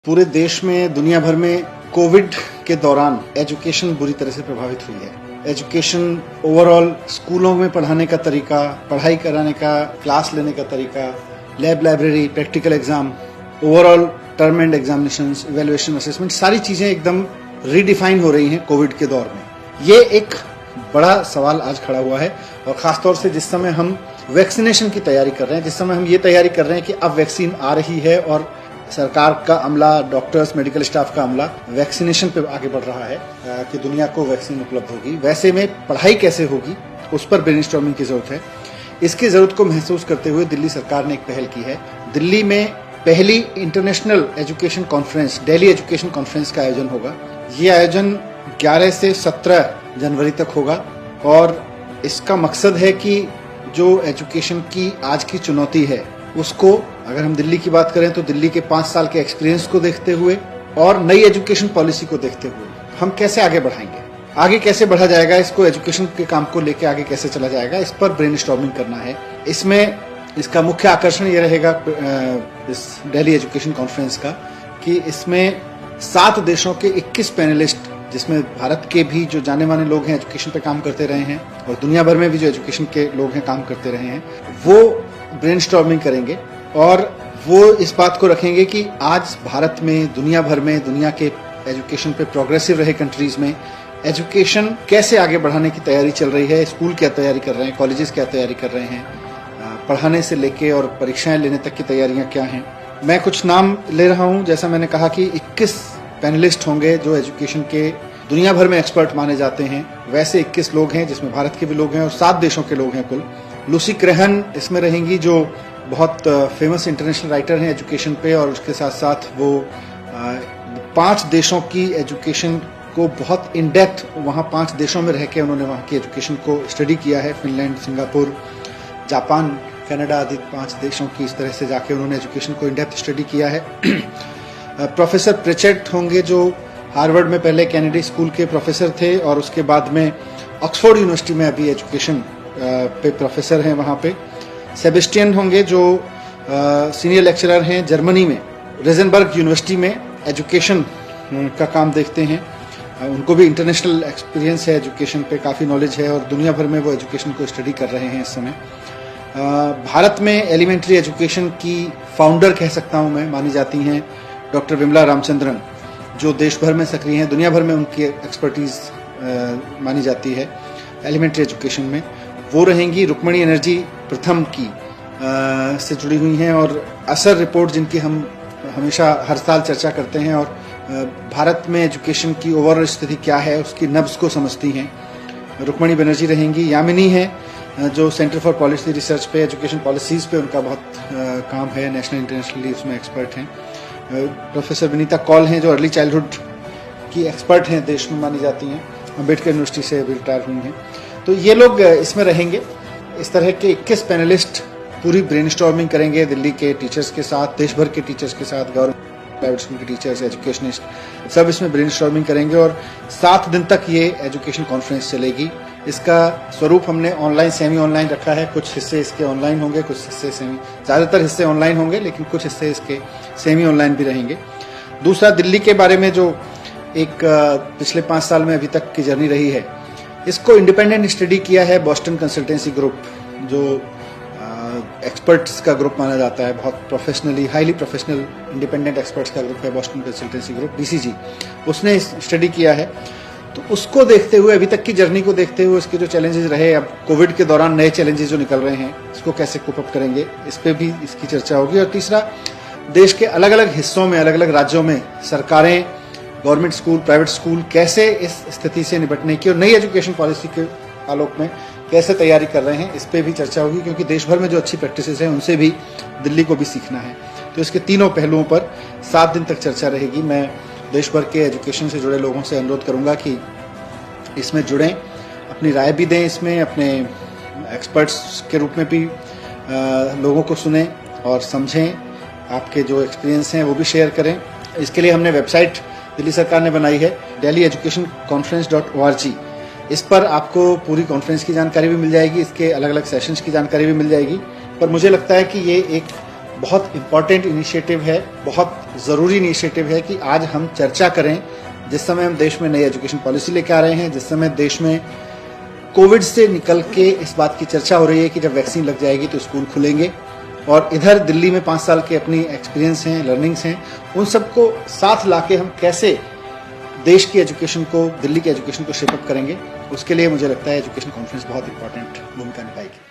पूरे देश में, दुनिया भर में कोविड के दौरान एजुकेशन बुरी तरह से प्रभावित हुई है। एजुकेशन ओवरऑल, स्कूलों में पढ़ाने का तरीका, पढ़ाई कराने का, क्लास लेने का तरीका, lab, library, practical exam, overall term and examinations, evaluation, assessment, सारी चीजें एकदम रीडिफाइन हो रही हैं कोविड के दौर में। ये एक बड़ा सवाल आज खड़ा हुआ है और खासतौर से जिस समय हम वैक्सीनेशन की तैयारी कर रहे हैं, जिस समय हम ये तैयारी कर रहे हैं कि अब वैक्सीन आ रही है और सरकार का अमला, डॉक्टर्स, मेडिकल स्टाफ का अमला वैक्सीनेशन पे आगे बढ़ रहा है कि दुनिया को वैक्सीन उपलब्ध होगी। वैसे में पढ़ाई कैसे होगी, उस पर ब्रेनस्टॉर्मिंग की जरूरत है। इसकी जरूरत को महसूस करते हुए दिल्ली सरकार ने एक पहल की है। दिल्ली में पहली international education conference, Delhi education conference का आयोजन होगा। ये आयोजन 11 से 17 जनवरी तक होगा और इसका मकसद है कि जो एजुकेशन की आज की चुनौती है उसको, अगर हम दिल्ली की बात करें तो दिल्ली के 5 साल के एक्सपीरियंस को देखते हुए और नई एजुकेशन पॉलिसी को देखते हुए हम कैसे आगे बढ़ाएंगे, आगे कैसे बढ़ा जाएगा, इसको एजुकेशन के काम को लेके आगे कैसे चला जाएगा, इस पर ब्रेनस्टॉर्मिंग करना है। इसमें इसका मुख्य आकर्षण ये रहेगा इस दिल्ली एजुकेशन कॉन्फ्रेंस का कि इसमें 7 देशों के 21 पैनलिस्ट, जिसमें भारत के भी जो जाने माने लोग हैं, एजुकेशन पे काम करते रहे हैं, और दुनिया भर में भी जो एजुकेशन के लोग हैं काम करते रहे हैं, वो ब्रेनस्टॉर्मिंग करेंगे और वो इस बात को रखेंगे कि आज भारत में, दुनिया भर में, दुनिया के एजुकेशन पे प्रोग्रेसिव रहे कंट्रीज में एजुकेशन कैसे आगे बढ़ाने की तैयारी चल रही है, स्कूल क्या तैयारी कर रहे हैं, कॉलेजेस क्या तैयारी कर रहे हैं, पढ़ाने से लेके और परीक्षाएं लेने तक की तैयारियां क्या हैं। मैं कुछ नाम ले रहा हूं। जैसा मैंने कहा कि 21 पैनलिस्ट होंगे जो एजुकेशन के दुनिया भर में एक्सपर्ट माने जाते हैं। वैसे 21 लोग हैं जिसमें भारत के भी लोग हैं और 7 देशों के लोग हैं कुल। लूसी क्रेहन इसमें रहेंगी जो बहुत फेमस इंटरनेशनल राइटर हैं एजुकेशन पे, और उसके साथ साथ वो 5 देशों की एजुकेशन को बहुत इन डेप्थ, वहाँ 5 देशों में रह के उन्होंने वहाँ की एजुकेशन को स्टडी किया है। फिनलैंड, सिंगापुर, जापान, कनाडा आदि 5 देशों की इस तरह से जाके उन्होंने एजुकेशन को इन डेप्थ स्टडी किया है। प्रोफेसर प्रिचेट होंगे जो हार्वर्ड में पहले कैनेडी स्कूल के प्रोफेसर थे और उसके बाद में ऑक्सफोर्ड यूनिवर्सिटी में अभी एजुकेशन पे प्रोफेसर हैं वहाँ पे। सेबेस्टियन होंगे जो सीनियर लेक्चरर हैं जर्मनी में, रेजनबर्ग यूनिवर्सिटी में एजुकेशन का काम देखते हैं। उनको भी इंटरनेशनल एक्सपीरियंस है, एजुकेशन पे काफ़ी नॉलेज है और दुनिया भर में वो एजुकेशन को स्टडी कर रहे हैं इस समय। भारत में एलिमेंट्री एजुकेशन की फाउंडर कह सकता हूँ मैं, मानी जाती हैं डॉक्टर विमला रामचंद्रन, जो देश भर में सक्रिय हैं, दुनिया भर में उनकी एक्सपर्टीज मानी जाती है एलिमेंट्री एजुकेशन में। वो रहेंगी। रुक्मणी एनर्जी प्रथम की से जुड़ी हुई हैं और असर रिपोर्ट जिनकी हम हमेशा हर साल चर्चा करते हैं और भारत में एजुकेशन की ओवरऑल स्थिति क्या है उसकी नब्ज को समझती हैं। रुक्मणी बनर्जी रहेंगी। यामिनी है जो सेंटर फॉर पॉलिसी रिसर्च पे, एजुकेशन पॉलिसीज पे उनका बहुत काम है, नेशनल इंटरनेशनली उसमें एक्सपर्ट हैं। प्रोफेसर विनीता कौल हैं जो अर्ली चाइल्डहुड की एक्सपर्ट हैं, देश में मानी जाती हैं, अम्बेडकर यूनिवर्सिटी से अभी रिटायर हुई हैं। तो ये लोग इसमें रहेंगे। इस तरह के 21 पैनलिस्ट पूरी ब्रेनस्टॉर्मिंग करेंगे दिल्ली के टीचर्स के साथ, देश भर के टीचर्स के साथ, गवर्नमेंट, प्राइवेट स्कूल के टीचर्स, एजुकेशनिस्ट, सब इसमें ब्रेनस्टॉर्मिंग करेंगे और 7 दिन तक ये एजुकेशन कॉन्फ्रेंस चलेगी। इसका स्वरूप हमने ऑनलाइन, सेमी ऑनलाइन रखा है। कुछ हिस्से इसके ऑनलाइन होंगे, कुछ हिस्से सेमी, ज़्यादातर हिस्से ऑनलाइन होंगे लेकिन कुछ हिस्से इसके सेमी ऑनलाइन भी रहेंगे। दूसरा, दिल्ली के बारे में जो एक पिछले 5 साल में अभी तक की जर्नी रही है, इसको इंडिपेंडेंट स्टडी किया है बोस्टन कंसल्टेंसी ग्रुप, जो एक्सपर्ट्स का ग्रुप माना जाता है, बहुत professionally, highly professional independent experts का ग्रुप है बोस्टन कंसल्टेंसी ग्रुप, BCG। उसने स्टडी किया है। तो उसको देखते हुए, अभी तक की जर्नी को देखते हुए, उसके जो चैलेंजेस रहे, अब कोविड के दौरान नए चैलेंजेस जो निकल रहे हैं, इसको कैसे कोप अप करेंगे, इस पे भी इसकी चर्चा होगी। और तीसरा, देश के अलग अलग हिस्सों में, अलग अलग राज्यों में सरकारें, गवर्नमेंट स्कूल, प्राइवेट स्कूल कैसे इस स्थिति से निपटने की और नई एजुकेशन पॉलिसी के आलोक में कैसे तैयारी कर रहे हैं, इस पे भी चर्चा होगी, क्योंकि देश भर में जो अच्छी प्रैक्टिसेस हैं उनसे भी दिल्ली को भी सीखना है। तो इसके तीनों पहलुओं पर 7 दिन तक चर्चा रहेगी। मैं देश भर के एजुकेशन से जुड़े लोगों से अनुरोध करूंगा कि इसमें जुड़ें, अपनी राय भी दें, इसमें अपने एक्सपर्ट्स के रूप में भी लोगों को सुनें और समझें, आपके जो एक्सपीरियंस हैं वो भी शेयर करें। इसके लिए हमने वेबसाइट दिल्ली सरकार ने बनाई है, delhieducationconference.org। इस पर आपको पूरी कॉन्फ्रेंस की जानकारी भी मिल जाएगी, इसके अलग अलग सेशंस की जानकारी भी मिल जाएगी। पर मुझे लगता है कि ये एक बहुत इम्पोर्टेंट इनिशिएटिव है, बहुत ज़रूरी इनिशिएटिव है कि आज हम चर्चा करें। जिस समय हम देश में नई एजुकेशन पॉलिसी लेके आ रहे हैं, जिस समय देश में कोविड से निकल के इस बात की चर्चा हो रही है कि जब वैक्सीन लग जाएगी तो स्कूल खुलेंगे, और इधर दिल्ली में 5 साल के अपनी एक्सपीरियंस हैं, लर्निंग्स हैं, उन सबको साथ लाके हम कैसे देश की एजुकेशन को, दिल्ली की एजुकेशन को शेपअप करेंगे, उसके लिए मुझे लगता है एजुकेशन कॉन्फ्रेंस बहुत इंपॉर्टेंट भूमिका निभाएगी।